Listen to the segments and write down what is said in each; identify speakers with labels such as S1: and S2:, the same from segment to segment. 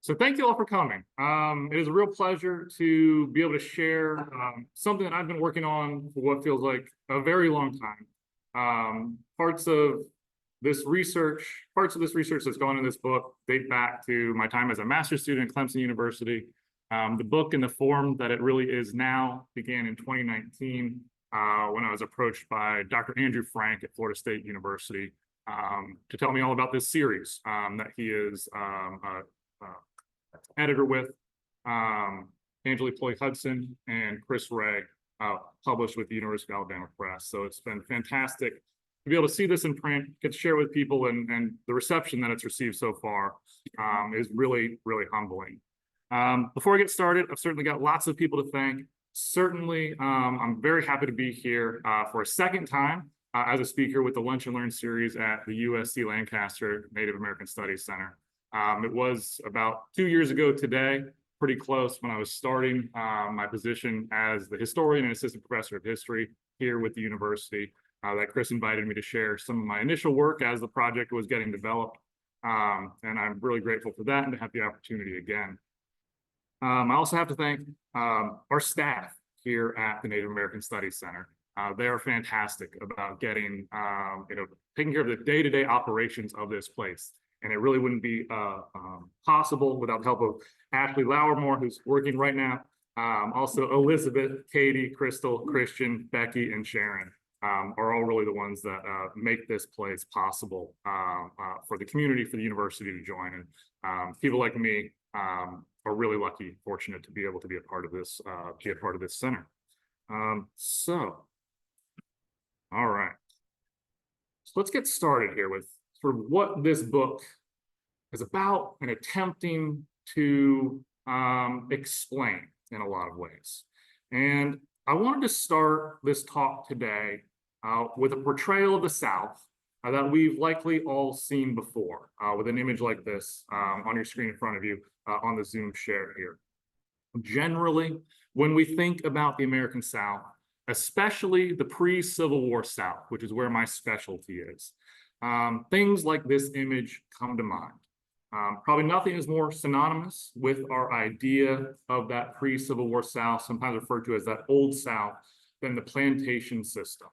S1: So thank you all for coming. It is a real pleasure to be able to share something that I've been working on for what feels like a very long time. Parts of this research that's gone in this book date back to my time as a master's student at Clemson University. The book in the form that it really is now began in 2019 when I was approached by Dr. Andrew Frank at Florida State University to tell me all about this series that he is editor with Angela Ploy Hudson and Chris Ray, published with the University of Alabama Press. So it's been fantastic to be able to see this in print, get to share with people, and the reception that it's received so far is really, really humbling. Before I get started, I've certainly got lots of people to thank. Certainly, I'm very happy to be here for a second time as a speaker with the Lunch and Learn series at the USC Lancaster Native American Studies Center. It was about 2 years ago today, pretty close, when I was starting my position as the historian and assistant professor of history here with the university, that Chris invited me to share some of my initial work as the project was getting developed. And I'm really grateful for that and to have the opportunity again. I also have to thank our staff here at the Native American Studies Center. They are fantastic about getting, taking care of the day-to-day operations of this place. And it really wouldn't be possible without the help of Ashley Lauermore, who's working right now. Also, Elizabeth, Katie, Crystal, Christian, Becky, and Sharon are all really the ones that make this place possible for the community, for the university to join. And people like me are really lucky, fortunate to be able to be a part of this, center. All right. So let's get started here with sort of what this book is about and attempting to explain in a lot of ways. And I wanted to start this talk today with a portrayal of the South that we've likely all seen before, with an image like this on your screen in front of you on the Zoom share here. Generally, when we think about the American South, especially the pre-Civil War South, which is where my specialty is, things like this image come to mind. Probably nothing is more synonymous with our idea of that pre-Civil War South, sometimes referred to as that Old South, than the plantation system.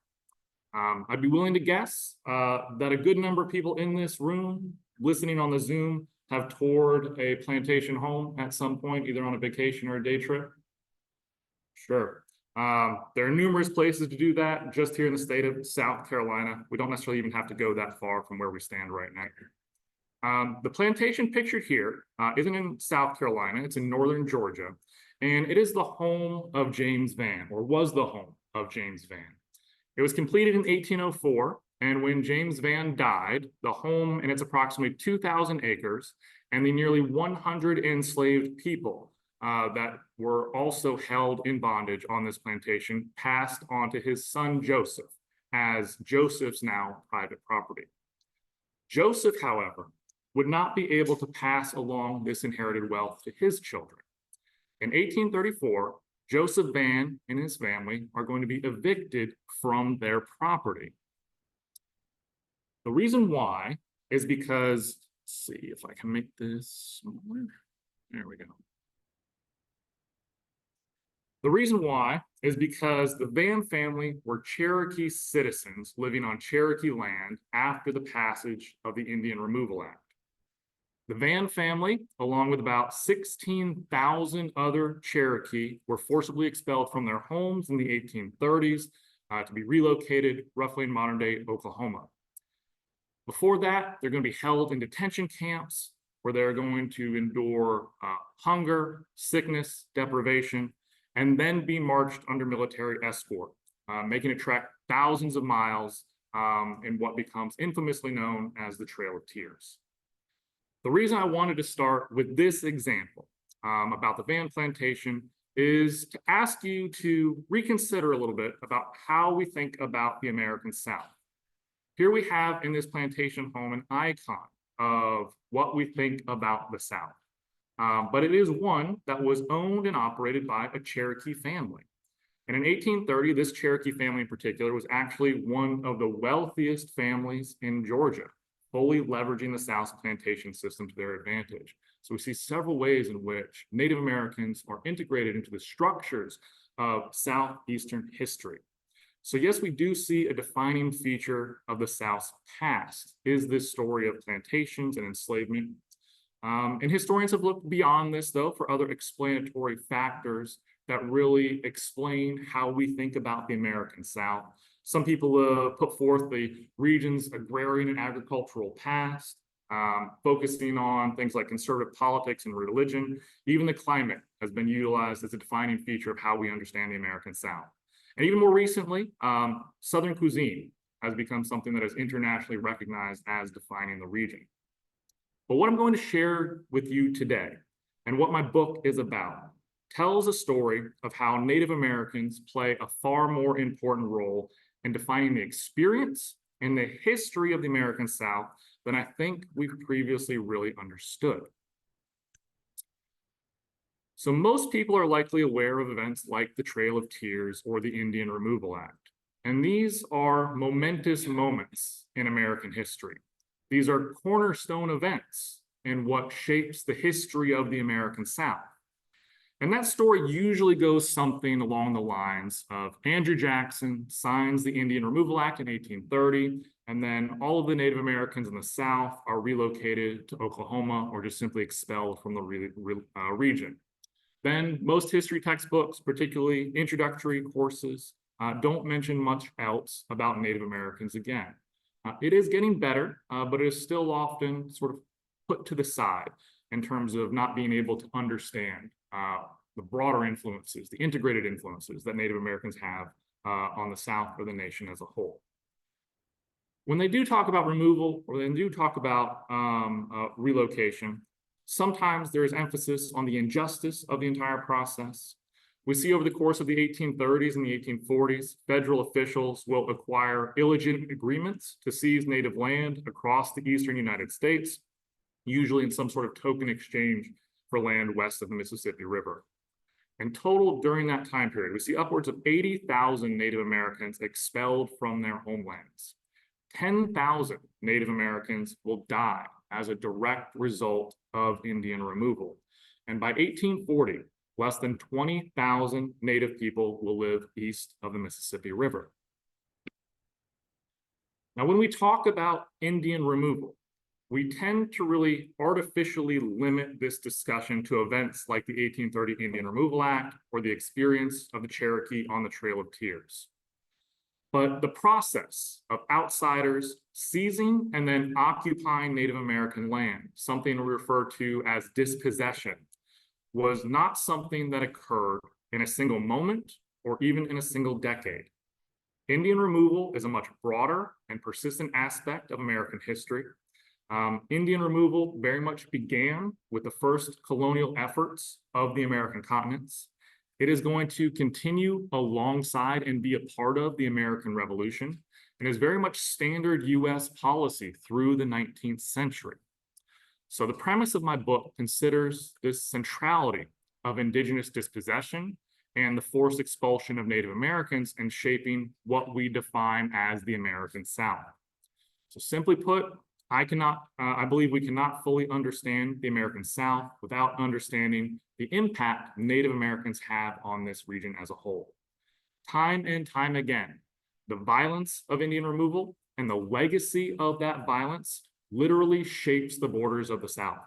S1: I'd be willing to guess that a good number of people in this room, listening on the Zoom, have toured a plantation home at some point, either on a vacation or a day trip. Sure. There are numerous places to do that just here in the state of South Carolina. We don't necessarily even have to go that far from where we stand right now. The plantation pictured here isn't in South Carolina, it's in northern Georgia, and it is the home of James Vann, or was the home of James Vann. It was completed in 1804, and when James Vann died, the home and its approximately 2,000 acres and the nearly 100 enslaved people that were also held in bondage on this plantation passed on to his son Joseph as Joseph's now private property. Joseph, however, would not be able to pass along this inherited wealth to his children. In 1834, Joseph Vann and his family are going to be evicted from their property. The reason why is because, let's see if I can make this smaller. There we go. The reason why is because the Vann family were Cherokee citizens living on Cherokee land after the passage of the Indian Removal Act. The Vann family, along with about 16,000 other Cherokee, were forcibly expelled from their homes in the 1830s to be relocated roughly in modern-day Oklahoma. Before that, they're going to be held in detention camps where they're going to endure hunger, sickness, deprivation, and then be marched under military escort, making a trek thousands of miles in what becomes infamously known as the Trail of Tears. The reason I wanted to start with this example about the Vann plantation is to ask you to reconsider a little bit about how we think about the American South. Here we have in this plantation home an icon of what we think about the South. But it is one that was owned and operated by a Cherokee family. And in 1830, this Cherokee family in particular was actually one of the wealthiest families in Georgia, fully leveraging the South's plantation system to their advantage. So we see several ways in which Native Americans are integrated into the structures of Southeastern history. So yes, we do see a defining feature of the South's past is this story of plantations and enslavement. And historians have looked beyond this, though, for other explanatory factors that really explain how we think about the American South. Some people put forth the region's agrarian and agricultural past, focusing on things like conservative politics and religion. Even the climate has been utilized as a defining feature of how we understand the American South. And even more recently, Southern cuisine has become something that is internationally recognized as defining the region. But what I'm going to share with you today and what my book is about tells a story of how Native Americans play a far more important role in defining the experience and the history of the American South than I think we've previously really understood. So most people are likely aware of events like the Trail of Tears or the Indian Removal Act. And these are momentous moments in American history. These are cornerstone events in what shapes the history of the American South. And that story usually goes something along the lines of Andrew Jackson signs the Indian Removal Act in 1830, and then all of the Native Americans in the South are relocated to Oklahoma or just simply expelled from the region. Then most history textbooks, particularly introductory courses, don't mention much else about Native Americans again. It is getting better, but it is still often sort of put to the side in terms of not being able to understand the broader influences, the integrated influences that Native Americans have on the South or the nation as a whole. When they do talk about removal or they do talk about relocation, sometimes there is emphasis on the injustice of the entire process. We see over the course of the 1830s and the 1840s, federal officials will acquire illegitimate agreements to seize native land across the eastern United States, usually in some sort of token exchange for land west of the Mississippi River. In total, during that time period, we see upwards of 80,000 Native Americans expelled from their homelands. 10,000 Native Americans will die as a direct result of Indian removal. And by 1840, less than 20,000 Native people will live east of the Mississippi River. Now, when we talk about Indian removal, we tend to really artificially limit this discussion to events like the 1830 Indian Removal Act or the experience of the Cherokee on the Trail of Tears. But the process of outsiders seizing and then occupying Native American land, something we refer to as dispossession, was not something that occurred in a single moment or even in a single decade. Indian removal is a much broader and persistent aspect of American history. Indian removal very much began with the first colonial efforts of the American continents. It is going to continue alongside and be a part of the American Revolution and is very much standard US policy through the 19th century. So the premise of my book considers this centrality of indigenous dispossession and the forced expulsion of Native Americans in shaping what we define as the American South. So simply put, I believe we cannot fully understand the American South without understanding the impact Native Americans have on this region as a whole. Time and time again, the violence of Indian removal and the legacy of that violence literally shapes the borders of the South.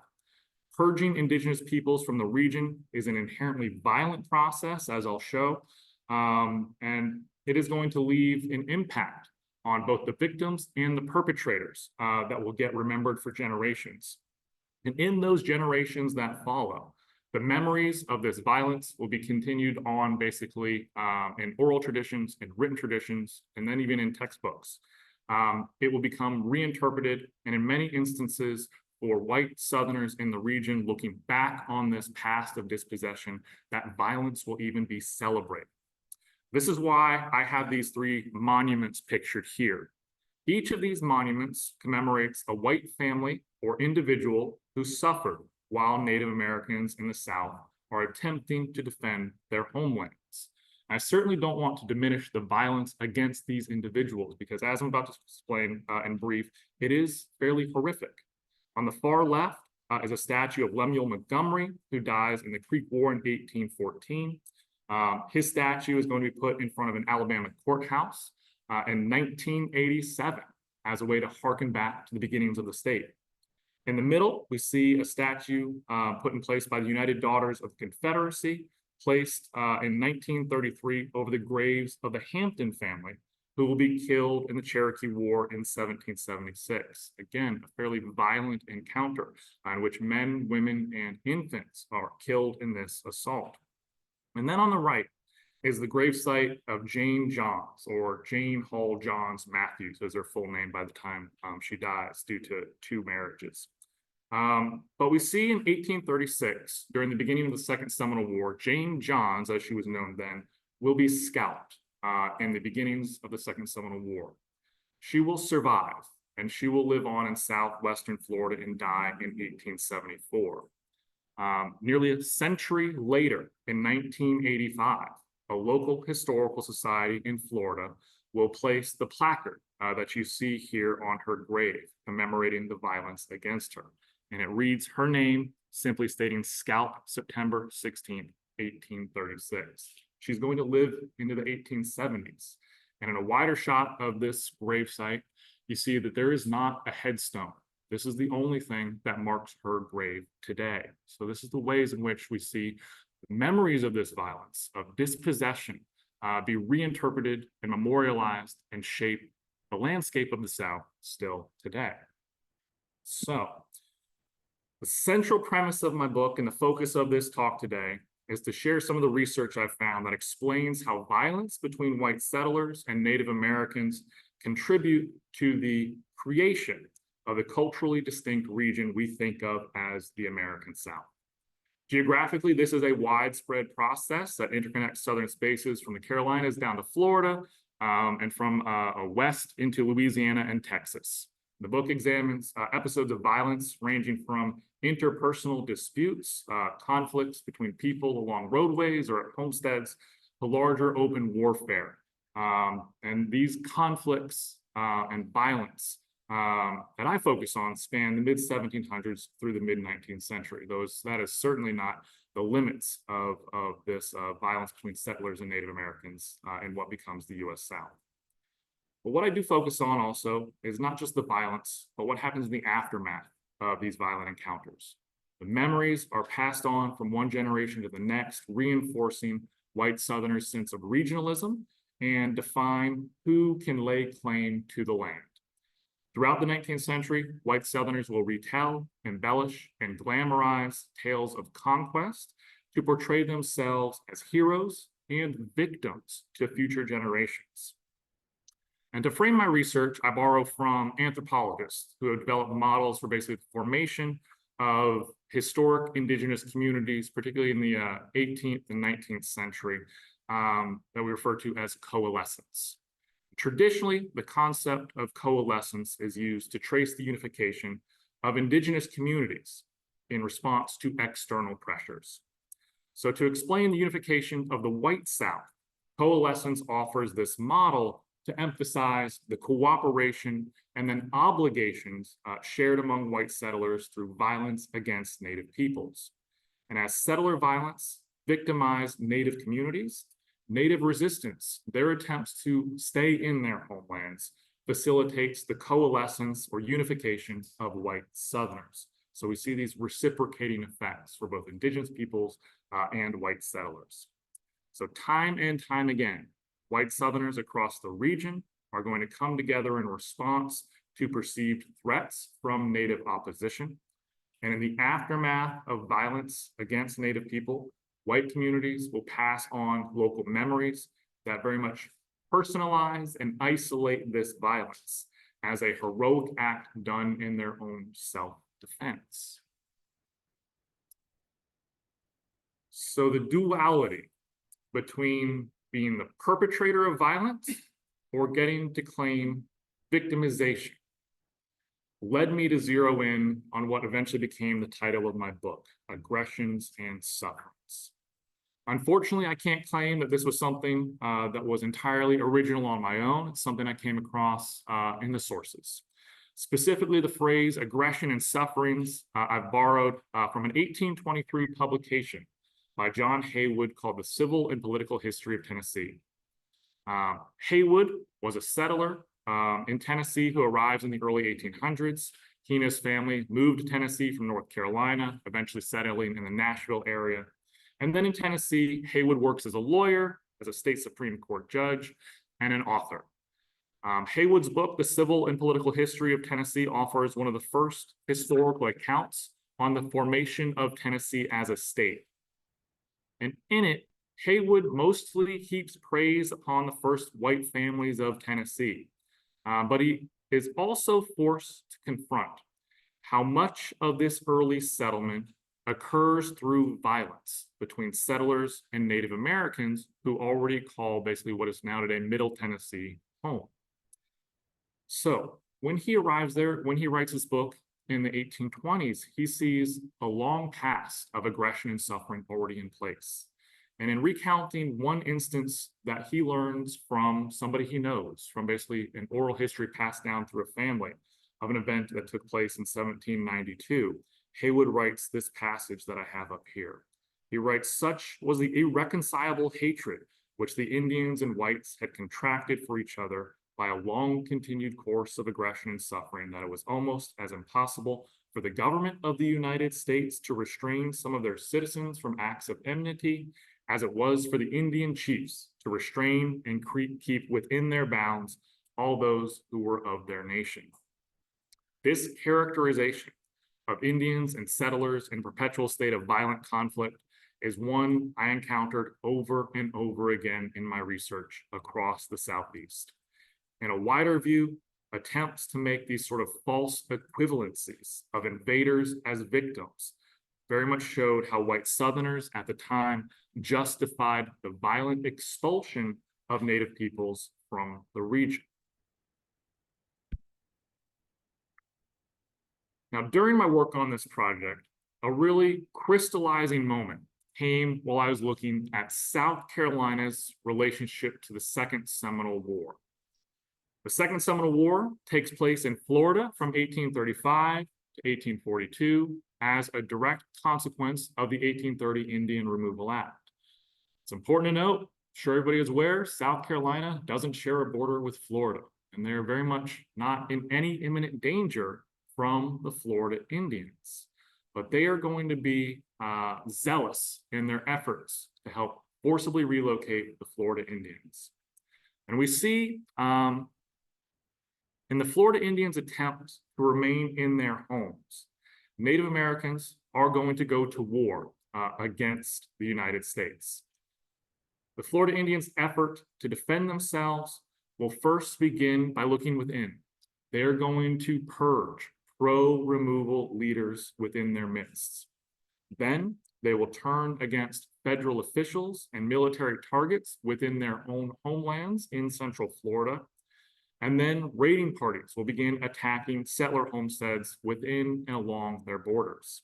S1: Purging indigenous peoples from the region is an inherently violent process, as I'll show, and it is going to leave an impact on both the victims and the perpetrators that will get remembered for generations. And in those generations that follow, the memories of this violence will be continued on basically in oral traditions, in written traditions, and then even in textbooks. It will become reinterpreted, and in many instances, for white Southerners in the region looking back on this past of dispossession, that violence will even be celebrated. This is why I have these three monuments pictured here. Each of these monuments commemorates a white family or individual who suffered while Native Americans in the South are attempting to defend their homelands. I certainly don't want to diminish the violence against these individuals because, as I'm about to explain in brief, it is fairly horrific. On the far left, is a statue of Lemuel Montgomery, who dies in the Creek War in 1814. His statue is going to be put in front of an Alabama courthouse in 1987 as a way to harken back to the beginnings of the state. In the middle, we see a statue put in place by the United Daughters of the Confederacy, placed in 1933 over the graves of the Hampton family, who will be killed in the Cherokee War in 1776. Again, a fairly violent encounter in which men, women, and infants are killed in this assault. And then on the right is the gravesite of Jane Johns, or Jane Hall Johns Matthews, as her full name by the time she dies due to 2 marriages. But we see in 1836, during the beginning of the Second Seminole War, Jane Johns, as she was known then, will be scalped in the beginnings of the Second Seminole War. She will survive, and she will live on in southwestern Florida and die in 1874. Nearly a century later, in 1985, a local historical society in Florida will place the placard that you see here on her grave, commemorating the violence against her. And it reads her name, simply stating scalp September 16, 1836. She's going to live into the 1870s. And in a wider shot of this gravesite, you see that there is not a headstone. This is the only thing that marks her grave today. So this is the ways in which we see the memories of this violence, of dispossession, be reinterpreted and memorialized and shape the landscape of the South still today. So the central premise of my book and the focus of this talk today is to share some of the research I've found that explains how violence between white settlers and Native Americans contribute to the creation of the culturally distinct region we think of as the American South. Geographically, this is a widespread process that interconnects southern spaces from the Carolinas down to Florida and from west into Louisiana and Texas. The book examines episodes of violence ranging from interpersonal disputes, conflicts between people along roadways or at homesteads, to larger open warfare. And these conflicts and violence that I focus on span the mid-1700s through the mid-19th century. That is certainly not the limits of this violence between settlers and Native Americans in what becomes the U.S. South. But what I do focus on also is not just the violence, but what happens in the aftermath of these violent encounters. The memories are passed on from one generation to the next, reinforcing white Southerners' sense of regionalism and define who can lay claim to the land. Throughout the 19th century, white Southerners will retell, embellish, and glamorize tales of conquest to portray themselves as heroes and victims to future generations. And to frame my research, I borrow from anthropologists who have developed models for basically the formation of historic indigenous communities, particularly in the 18th and 19th century, that we refer to as coalescence. Traditionally, the concept of coalescence is used to trace the unification of indigenous communities in response to external pressures. So to explain the unification of the white South, coalescence offers this model to emphasize the cooperation and then obligations shared among white settlers through violence against Native peoples. And as settler violence victimized Native communities, Native resistance, their attempts to stay in their homelands, facilitates the coalescence or unification of white Southerners. So we see these reciprocating effects for both indigenous peoples and white settlers. So time and time again, white Southerners across the region are going to come together in response to perceived threats from Native opposition. And in the aftermath of violence against Native people, white communities will pass on local memories that very much personalize and isolate this violence as a heroic act done in their own self-defense. So the duality between being the perpetrator of violence or getting to claim victimization led me to zero in on what eventually became the title of my book, Aggressions and Sufferings. Unfortunately, I can't claim that this was something that was entirely original on my own. It's something I came across in the sources. Specifically, the phrase aggression and sufferings I've borrowed from an 1823 publication by John Haywood called The Civil and Political History of Tennessee. Haywood was a settler in Tennessee who arrives in the early 1800s. He and his family moved to Tennessee from North Carolina, eventually settling in the Nashville area. And then in Tennessee, Haywood works as a lawyer, as a state Supreme Court judge, and an author. Haywood's book, The Civil and Political History of Tennessee, offers one of the first historical accounts on the formation of Tennessee as a state. And in it, Haywood mostly heaps praise upon the first white families of Tennessee, but he is also forced to confront how much of this early settlement occurs through violence between settlers and Native Americans who already call basically what is now today Middle Tennessee home. So when he arrives there, when he writes his book in the 1820s, he sees a long past of aggression and suffering already in place. And in recounting one instance that he learns from somebody he knows, from basically an oral history passed down through a family of an event that took place in 1792, Haywood writes this passage that I have up here. He writes, "Such was the irreconcilable hatred which the Indians and whites had contracted for each other by a long continued course of aggression and suffering, that it was almost as impossible for the government of the United States to restrain some of their citizens from acts of enmity, as it was for the Indian chiefs to restrain and keep within their bounds all those who were of their nation." This characterization of Indians and settlers in a perpetual state of violent conflict is one I encountered over and over again in my research across the Southeast. In a wider view, attempts to make these sort of false equivalencies of invaders as victims very much showed how white Southerners at the time justified the violent expulsion of Native peoples from the region. Now, during my work on this project, a really crystallizing moment came while I was looking at South Carolina's relationship to the Second Seminole War. The Second Seminole War takes place in Florida from 1835 to 1842 as a direct consequence of the 1830 Indian Removal Act. It's important to note, I'm sure everybody is aware, South Carolina doesn't share a border with Florida, and they're very much not in any imminent danger from the Florida Indians. But they are going to be zealous in their efforts to help forcibly relocate the Florida Indians. And we see in the Florida Indians' attempt to remain in their homes, Native Americans are going to go to war against the United States. The Florida Indians' effort to defend themselves will first begin by looking within. They're going to purge pro-removal leaders within their midst. Then they will turn against federal officials and military targets within their own homelands in Central Florida. And then raiding parties will begin attacking settler homesteads within and along their borders.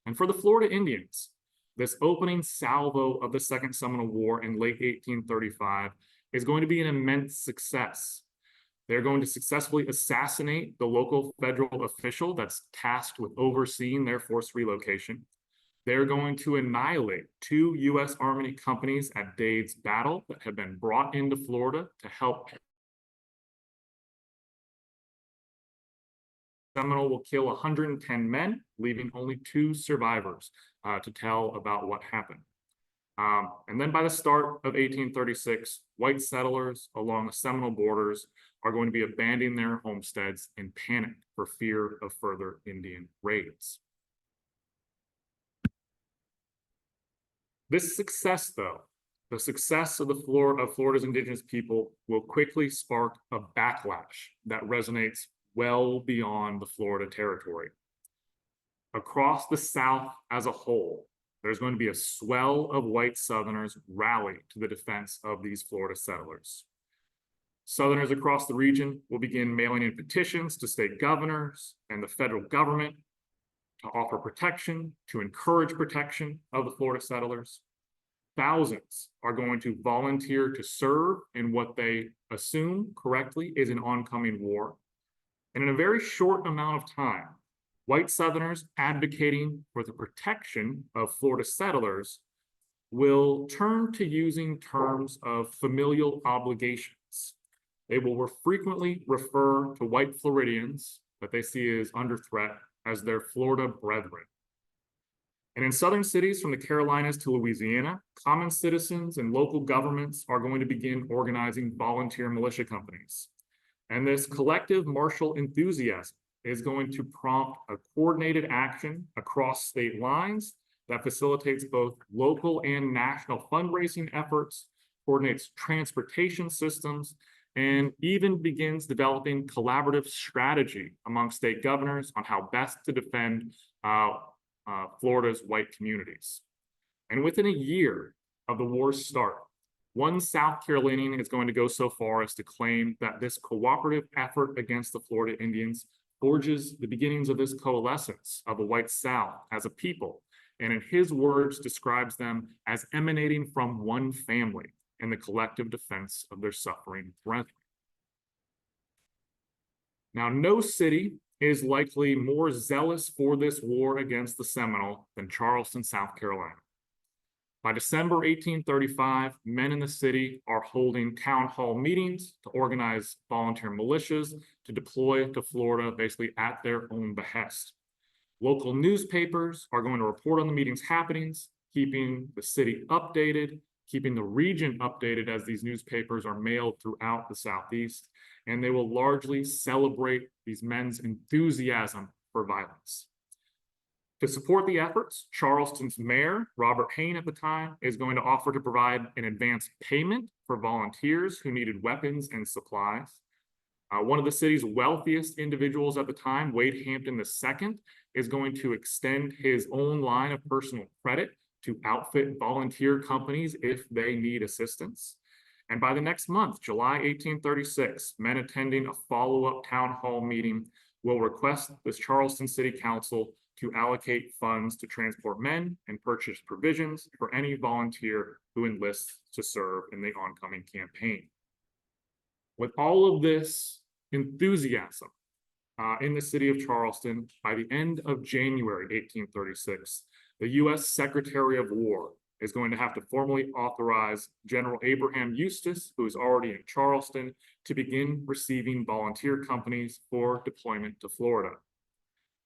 S1: And for the Florida Indians, this opening salvo of the Second Seminole War in late 1835 is going to be an immense success. They're going to successfully assassinate the local federal official that's tasked with overseeing their forced relocation. They're going to annihilate 2 U.S. Army companies at Dade's Battle that had been brought into Florida to help. Seminole will kill 110 men, leaving only 2 survivors to tell about what happened. And then by the start of 1836, white settlers along the Seminole borders are going to be abandoning their homesteads in panic for fear of further Indian raids. This success, though, the success of Florida's indigenous people will quickly spark a backlash that resonates well beyond the Florida territory. Across the South as a whole, there's going to be a swell of white Southerners rally to the defense of these Florida settlers. Southerners across the region will begin mailing in petitions to state governors and the federal government to offer protection, to encourage protection of the Florida settlers. Thousands are going to volunteer to serve in what they assume correctly is an oncoming war. And in a very short amount of time, white Southerners advocating for the protection of Florida settlers will turn to using terms of familial obligations. They will frequently refer to white Floridians that they see as under threat as their Florida brethren. And in southern cities from the Carolinas to Louisiana, common citizens and local governments are going to begin organizing volunteer militia companies. And this collective martial enthusiasm is going to prompt a coordinated action across state lines that facilitates both local and national fundraising efforts, coordinates transportation systems, and even begins developing collaborative strategy among state governors on how best to defend Florida's white communities. And within a year of the war's start, one South Carolinian is going to go so far as to claim that this cooperative effort against the Florida Indians forges the beginnings of this coalescence of the white South as a people, and in his words describes them as emanating from one family in the collective defense of their suffering brethren. Now, no city is likely more zealous for this war against the Seminole than Charleston, South Carolina. By December 1835, men in the city are holding town hall meetings to organize volunteer militias to deploy to Florida basically at their own behest. Local newspapers are going to report on the meetings happenings, keeping the city updated, keeping the region updated as these newspapers are mailed throughout the Southeast, and they will largely celebrate these men's enthusiasm for violence. To support the efforts, Charleston's mayor, Robert Hayne at the time, is going to offer to provide an advance payment for volunteers who needed weapons and supplies. One of the city's wealthiest individuals at the time, Wade Hampton II, is going to extend his own line of personal credit to outfit volunteer companies if they need assistance. And by the next month, July 1836, men attending a follow-up town hall meeting will request the Charleston City Council to allocate funds to transport men and purchase provisions for any volunteer who enlists to serve in the oncoming campaign. With all of this enthusiasm in the city of Charleston, by the end of January 1836, the U.S. Secretary of War is going to have to formally authorize General Abraham Eustis, who is already in Charleston, to begin receiving volunteer companies for deployment to Florida.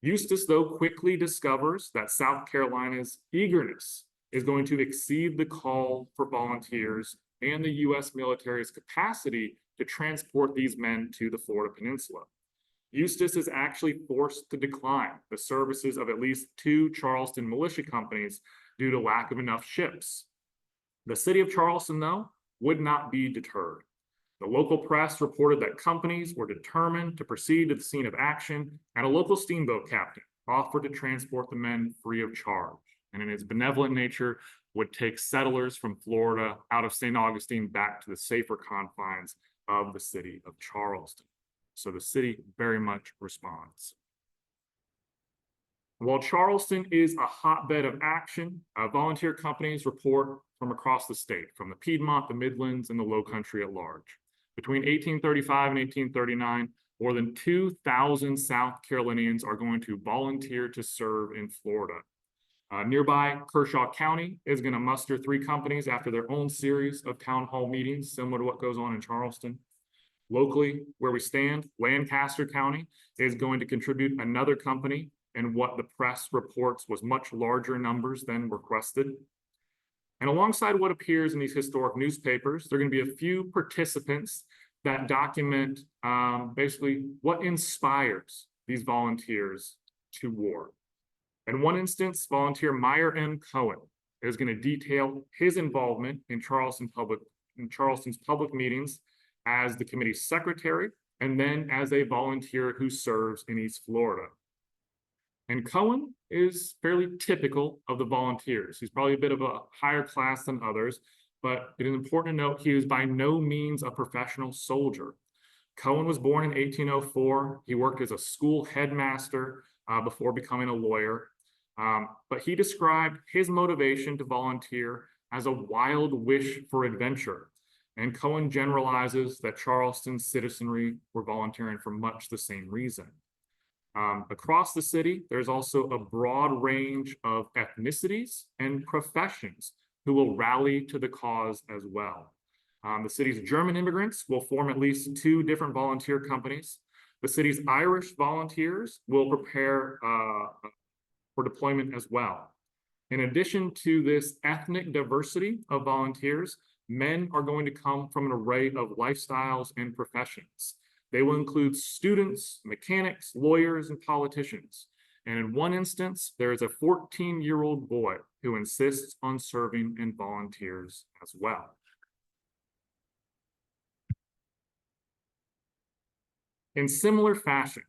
S1: Eustis, though, quickly discovers that South Carolina's eagerness is going to exceed the call for volunteers and the U.S. military's capacity to transport these men to the Florida Peninsula. Eustis is actually forced to decline the services of at least 2 Charleston militia companies due to lack of enough ships. The city of Charleston, though, would not be deterred. The local press reported that companies were determined to proceed to the scene of action, and a local steamboat captain offered to transport the men free of charge, and in its benevolent nature would take settlers from Florida out of St. Augustine back to the safer confines of the city of Charleston. So the city very much responds. While Charleston is a hotbed of action, volunteer companies report from across the state, from the Piedmont, the Midlands, and the Low Country at large. Between 1835 and 1839, more than 2,000 South Carolinians are going to volunteer to serve in Florida. Nearby, Kershaw County is going to muster 3 companies after their own series of town hall meetings, similar to what goes on in Charleston. Locally, where we stand, Lancaster County is going to contribute another company in what the press reports was much larger numbers than requested. And alongside what appears in these historic newspapers, there are going to be a few participants that document basically what inspires these volunteers to war. In one instance, volunteer Meyer M. Cohen is going to detail his involvement in Charleston's public meetings as the committee's secretary, and then as a volunteer who serves in East Florida. And Cohen is fairly typical of the volunteers. He's probably a bit of a higher class than others, but it is important to note he is by no means a professional soldier. Cohen was born in 1804. He worked as a school headmaster before becoming a lawyer. But he described his motivation to volunteer as a wild wish for adventure. And Cohen generalizes that Charleston's citizenry were volunteering for much the same reason. Across the city, there's also a broad range of ethnicities and professions who will rally to the cause as well. The city's German immigrants will form at least 2 different volunteer companies. The city's Irish volunteers will prepare for deployment as well. In addition to this ethnic diversity of volunteers, men are going to come from an array of lifestyles and professions. They will include students, mechanics, lawyers, and politicians. And in one instance, there is a 14-year-old boy who insists on serving and volunteers as well. In similar fashion,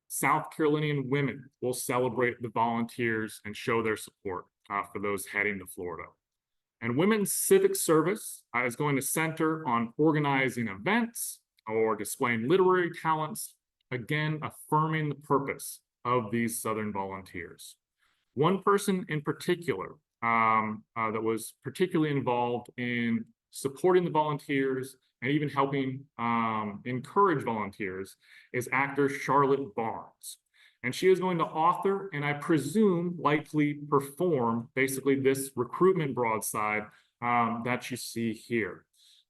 S1: South Carolinian women will celebrate the volunteers and show their support for those heading to Florida. And women's civic service is going to center on organizing events or displaying literary talents, again, affirming the purpose of these Southern volunteers. One person in particular that was particularly involved in supporting the volunteers and even helping encourage volunteers is actor Charlotte Barnes. And she is going to author, and I presume likely perform, basically this recruitment broadside that you see here.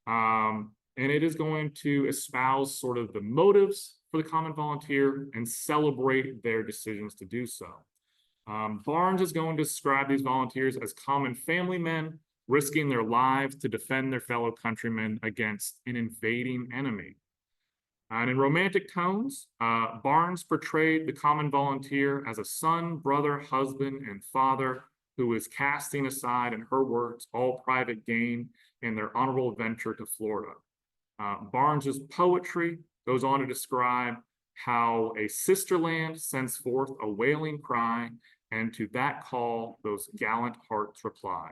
S1: And it is going to espouse sort of the motives for the common volunteer and celebrate their decisions to do so. Barnes is going to describe these volunteers as common family men, risking their lives to defend their fellow countrymen against an invading enemy. And in romantic tones, Barnes portrayed the common volunteer as a son, brother, husband, and father who is casting aside, in her words, all private gain in their honorable venture to Florida. Barnes's poetry goes on to describe how a sister land sends forth a wailing cry, and to that call those gallant hearts reply.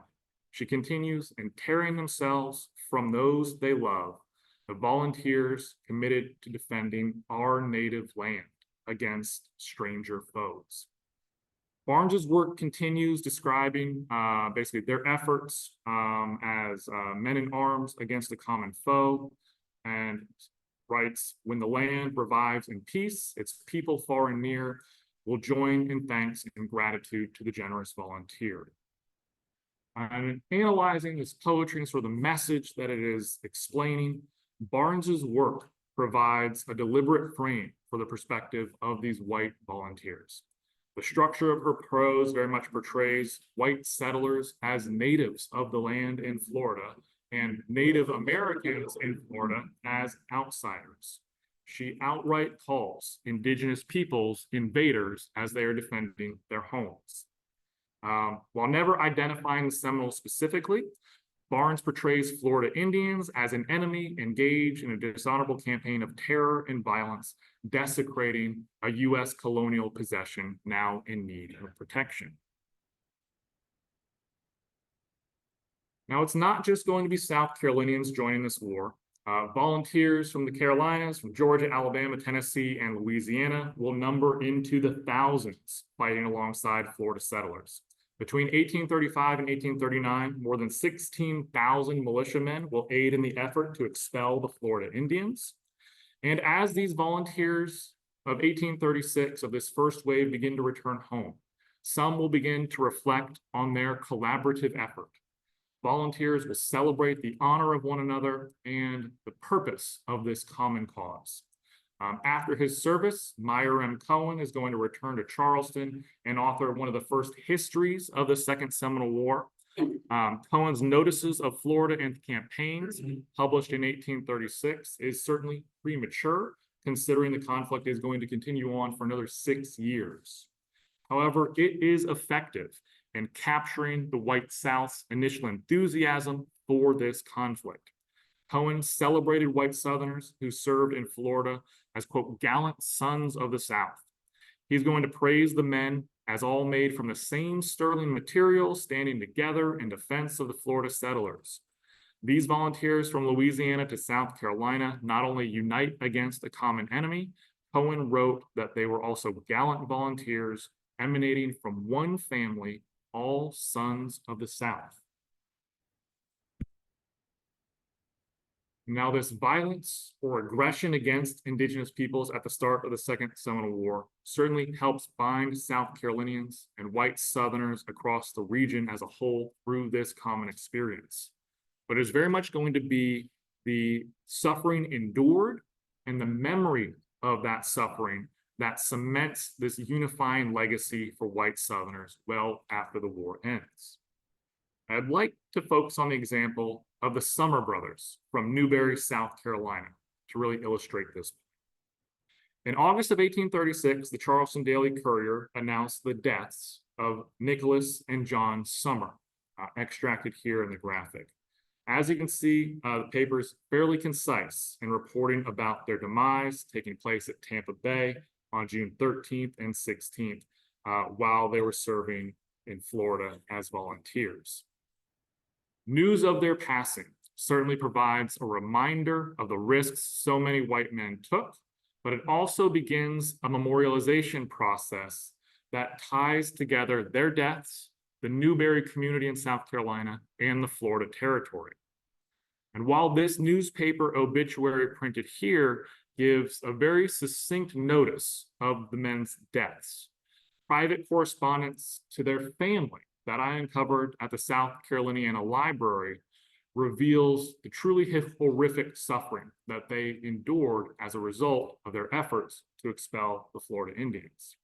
S1: She continues, in tearing themselves from those they love, the volunteers committed to defending our native land against stranger foes. Barnes's work continues describing basically their efforts as men in arms against a common foe, and writes, when the land revives in peace, its people far and near will join in thanks and gratitude to the generous volunteer. And in analyzing this poetry and sort of the message that it is explaining, Barnes's work provides a deliberate frame for the perspective of these white volunteers. The structure of her prose very much portrays white settlers as natives of the land in Florida and Native Americans in Florida as outsiders. She outright calls indigenous peoples invaders as they are defending their homes. While never identifying the Seminoles specifically, Barnes portrays Florida Indians as an enemy engaged in a dishonorable campaign of terror and violence, desecrating a U.S. colonial possession now in need of protection. Now, it's not just going to be South Carolinians joining this war. Volunteers from the Carolinas, from Georgia, Alabama, Tennessee, and Louisiana will number into the thousands fighting alongside Florida settlers. Between 1835 and 1839, more than 16,000 militiamen will aid in the effort to expel the Florida Indians. And as these volunteers of 1836 of this first wave begin to return home, some will begin to reflect on their collaborative effort. Volunteers will celebrate the honor of one another and the purpose of this common cause. After his service, Meyer M. Cohen is going to return to Charleston and author one of the first histories of the Second Seminole War. Cohen's Notices of Florida and Campaigns, published in 1836, is certainly premature, considering the conflict is going to continue on for another 6 years. However, it is effective in capturing the white South's initial enthusiasm for this conflict. Cohen celebrated white Southerners who served in Florida as, quote, gallant sons of the South. He's going to praise the men as all made from the same sterling material, standing together in defense of the Florida settlers. These volunteers from Louisiana to South Carolina not only unite against a common enemy, Cohen wrote that they were also gallant volunteers emanating from one family, all sons of the South. Now, this violence or aggression against indigenous peoples at the start of the Second Seminole War certainly helps bind South Carolinians and white Southerners across the region as a whole through this common experience. But it's very much going to be the suffering endured and the memory of that suffering that cements this unifying legacy for white Southerners well after the war ends. I'd like to focus on the example of the Summer brothers from Newberry, South Carolina, to really illustrate this. In August of 1836, the Charleston Daily Courier announced the deaths of Nicholas and John Summer, extracted here in the graphic. As you can see, the paper is fairly concise in reporting about their demise taking place at Tampa Bay on June 13th and 16th, while they were serving in Florida as volunteers. News of their passing certainly provides a reminder of the risks so many white men took, but it also begins a memorialization process that ties together their deaths, the Newberry community in South Carolina, and the Florida territory. And while this newspaper obituary printed here gives a very succinct notice of the men's deaths, private correspondence to their family that I uncovered at the South Caroliniana Library reveals the truly horrific suffering that they endured as a result of their efforts to expel the Florida Indians.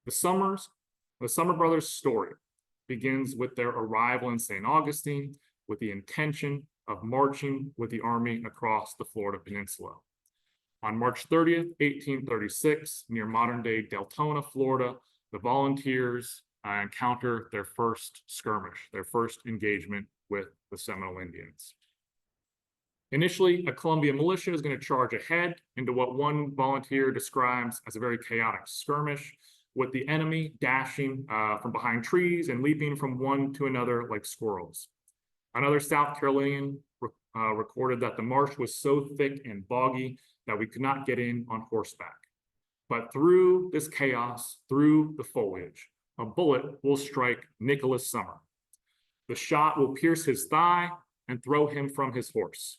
S1: The Summer brothers' story begins with their arrival in St. Augustine with the intention of marching with the army across the Florida Peninsula. On March 30th, 1836, near modern-day Deltona, Florida, the volunteers encounter their first skirmish, their first engagement with the Seminole Indians. Initially, a Columbia militia is going to charge ahead into what one volunteer describes as a very chaotic skirmish, with the enemy dashing from behind trees and leaping from one to another like squirrels. Another South Carolinian recorded that the marsh was so thick and boggy that we could not get in on horseback. But through this chaos, through the foliage, a bullet will strike Nicholas Summer. The shot will pierce his thigh and throw him from his horse.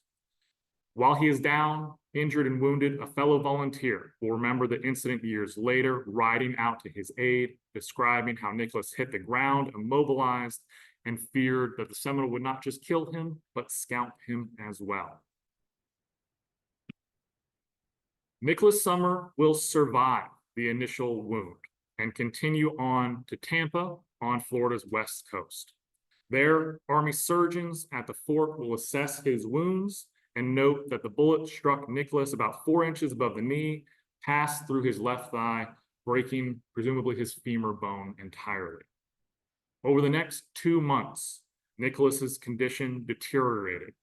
S1: While he is down, injured and wounded, a fellow volunteer will remember the incident years later, riding out to his aid, describing how Nicholas hit the ground, immobilized, and feared that the Seminole would not just kill him, but scalp him as well. Nicholas Summer will survive the initial wound and continue on to Tampa on Florida's west coast. There, Army surgeons at the fort will assess his wounds and note that the bullet struck Nicholas about 4 inches above the knee, passed through his left thigh, breaking presumably his femur bone entirely. Over the next 2 months, Nicholas's condition deteriorated,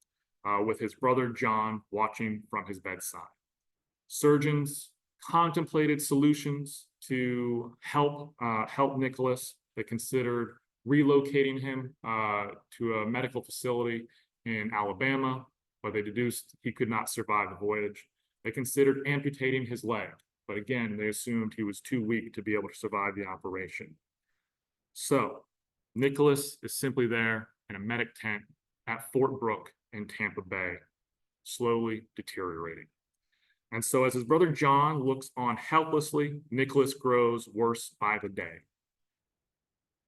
S1: with his brother John watching from his bedside. Surgeons contemplated solutions to help Nicholas. They considered relocating him to a medical facility in Alabama, but they deduced he could not survive the voyage. They considered amputating his leg, but again, they assumed he was too weak to be able to survive the operation. So Nicholas is simply there in a medic tent at Fort Brooke in Tampa Bay, slowly deteriorating. And so as his brother John looks on helplessly, Nicholas grows worse by the day.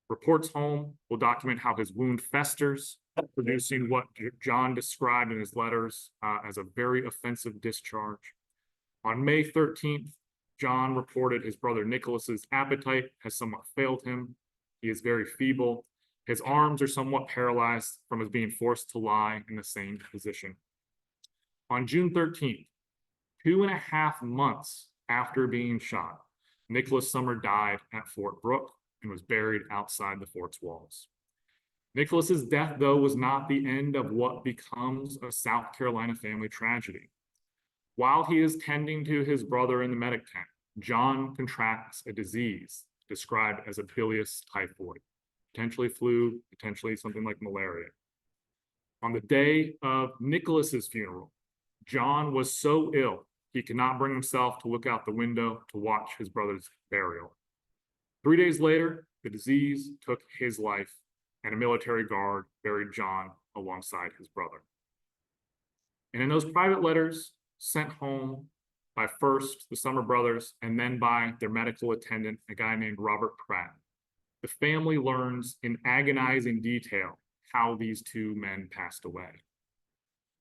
S1: Reports home will document how his wound festers, producing what John described in his letters as a very offensive discharge. On May 13th, John reported his brother Nicholas's appetite has somewhat failed him. He is very feeble. His arms are somewhat paralyzed from his being forced to lie in the same position. On June 13th, 2.5 months after being shot, Nicholas Summer died at Fort Brooke and was buried outside the fort's walls. Nicholas's death, though, was not the end of what becomes a South Carolina family tragedy. While he is tending to his brother in the medic tent, John contracts a disease described as a bilious typhoid, potentially flu, potentially something like malaria. On the day of Nicholas's funeral, John was so ill he could not bring himself to look out the window to watch his brother's burial. 3 days later, the disease took his life, and a military guard buried John alongside his brother. And in those private letters sent home by first the Summer brothers and then by their medical attendant, a guy named Robert Pratt, the family learns in agonizing detail how these two men passed away.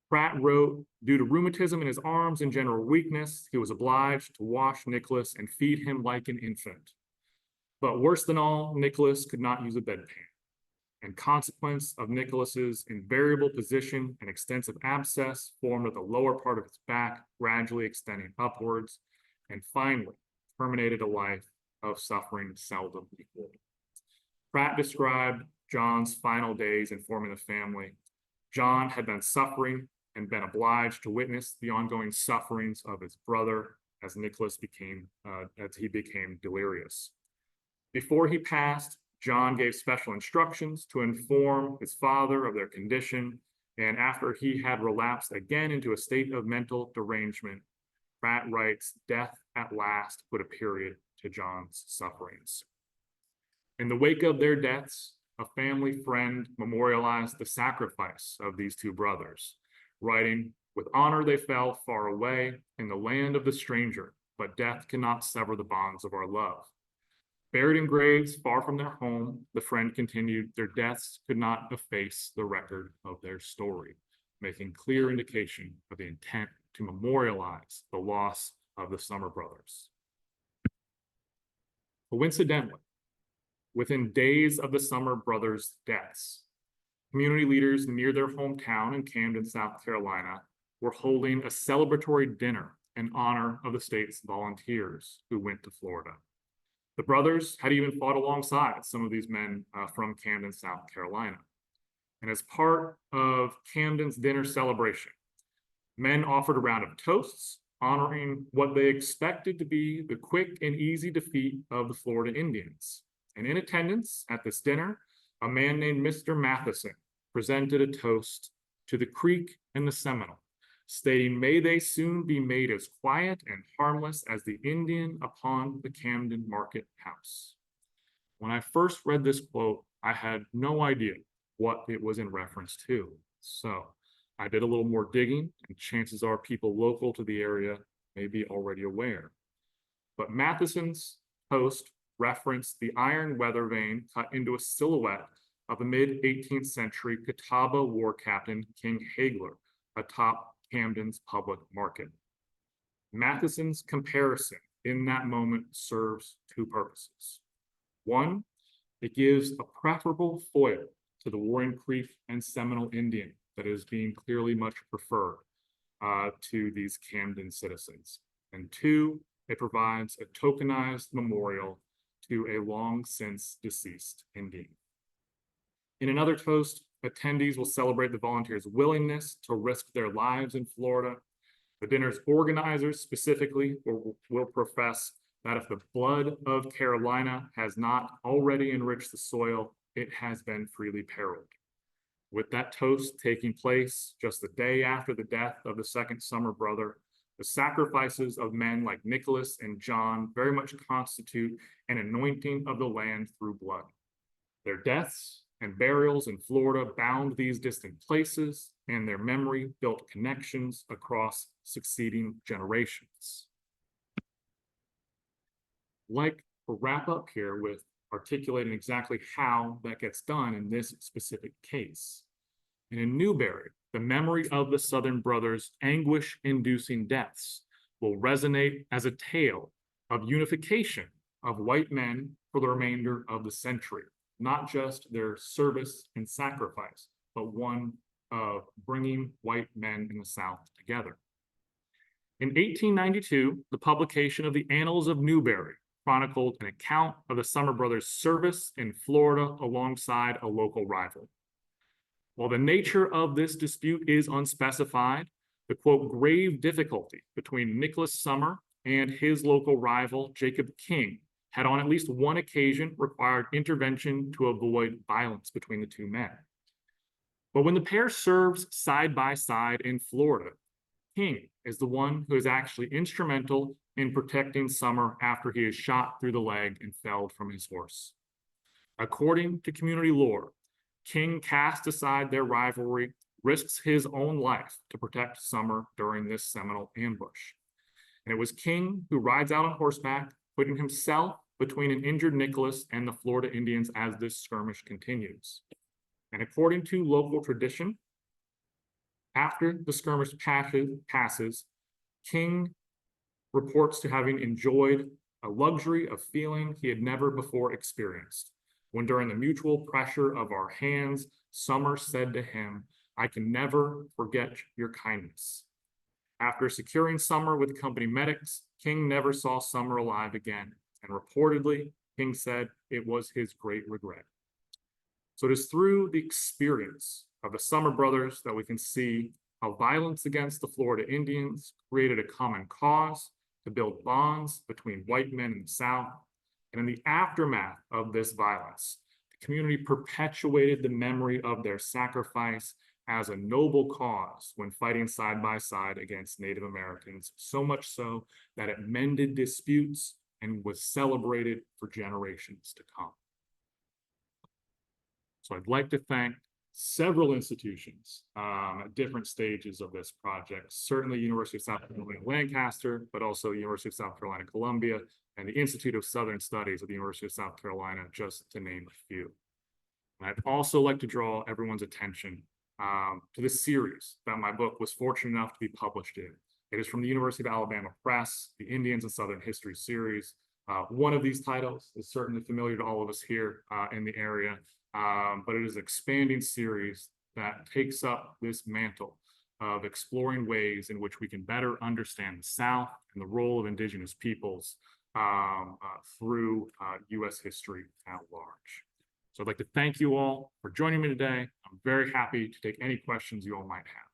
S1: Pratt wrote, due to rheumatism in his arms and general weakness, he was obliged to wash Nicholas and feed him like an infant. But worse than all, Nicholas could not use a bedpan. In consequence of Nicholas's invariable position, an extensive abscess formed at the lower part of his back, gradually extending upwards, and finally terminated a life of suffering seldom equaled. Pratt described John's final days, informing the family, John had been suffering and been obliged to witness the ongoing sufferings of his brother as he became delirious. Before he passed, John gave special instructions to inform his father of their condition, and after he had relapsed again into a state of mental derangement, Pratt writes, death at last put a period to John's sufferings. In the wake of their deaths, a family friend memorialized the sacrifice of these two brothers, writing, with honor they fell far away in the land of the stranger, but death cannot sever the bonds of our love. Buried in graves far from their home, the friend continued, their deaths could not efface the record of their story, making clear indication of the intent to memorialize the loss of the Summer brothers. Coincidentally, within days of the Summer brothers' deaths, community leaders near their hometown in Camden, South Carolina, were holding a celebratory dinner in honor of the state's volunteers who went to Florida. The brothers had even fought alongside some of these men from Camden, South Carolina. And as part of Camden's dinner celebration, men offered a round of toasts honoring what they expected to be the quick and easy defeat of the Florida Indians. And in attendance at this dinner, a man named Mr. Matheson presented a toast to the Creek and the Seminole, stating, may they soon be made as quiet and harmless as the Indian upon the Camden Market House. When I first read this quote, I had no idea what it was in reference to. So I did a little more digging, and chances are people local to the area may be already aware. But Matheson's toast referenced the iron weather vane cut into a silhouette of the mid-18th century Catawba war captain King Hagler atop Camden's public market. Matheson's comparison in that moment serves two purposes. One, it gives a preferable foil to the Warring Creek and Seminole Indian that is being clearly much preferred to these Camden citizens. And two, it provides a tokenized memorial to a long since deceased Indian. In another toast, attendees will celebrate the volunteers' willingness to risk their lives in Florida. The dinner's organizers specifically will profess that if the blood of Carolina has not already enriched the soil, it has been freely periled. With that toast taking place just the day after the death of the second Summer brother, the sacrifices of men like Nicholas and John very much constitute an anointing of the land through blood. Their deaths and burials in Florida bound these distant places, and their memory built connections across succeeding generations. I'd like to wrap up here with articulating exactly how that gets done in this specific case. And in Newberry, the memory of the Southern brothers' anguish-inducing deaths will resonate as a tale of unification of white men for the remainder of the century, not just their service and sacrifice, but one of bringing white men in the South together. In 1892, the publication of the Annals of Newberry chronicled an account of the Summer brothers' service in Florida alongside a local rival. While the nature of this dispute is unspecified, the quote, grave difficulty between Nicholas Summer and his local rival, Jacob King, had on at least one occasion required intervention to avoid violence between the two men. But when the pair serves side by side in Florida, King is the one who is actually instrumental in protecting Summer after he is shot through the leg and felled from his horse. According to community lore, King cast aside their rivalry, risks his own life to protect Summer during this Seminole ambush. And it was King who rides out on horseback, putting himself between an injured Nicholas and the Florida Indians as this skirmish continues. And according to local tradition, after the skirmish passes, King reports to having enjoyed a luxury of feeling he had never before experienced, when during the mutual pressure of our hands, Summer said to him, "I can never forget your kindness." After securing Summer with company medics, King never saw Summer alive again, and reportedly, King said it was his great regret. So it is through the experience of the Summer brothers that we can see how violence against the Florida Indians created a common cause to build bonds between white men in the South. And in the aftermath of this violence, the community perpetuated the memory of their sacrifice as a noble cause when fighting side by side against Native Americans, so much so that it mended disputes and was celebrated for generations to come. So I'd like to thank several institutions at different stages of this project, certainly University of South Carolina, Lancaster, but also University of South Carolina, Columbia, and the Institute of Southern Studies at the University of South Carolina, just to name a few. And I'd also like to draw everyone's attention to this series that my book was fortunate enough to be published in. It is from the University of Alabama Press, the Indians and Southern History series. One of these titles is certainly familiar to all of us here in the area, but it is an expanding series that takes up this mantle of exploring ways in which we can better understand the South and the role of Indigenous peoples through U.S. history at large. So I'd like to thank you all for joining me today. I'm very happy to take any questions you all might have.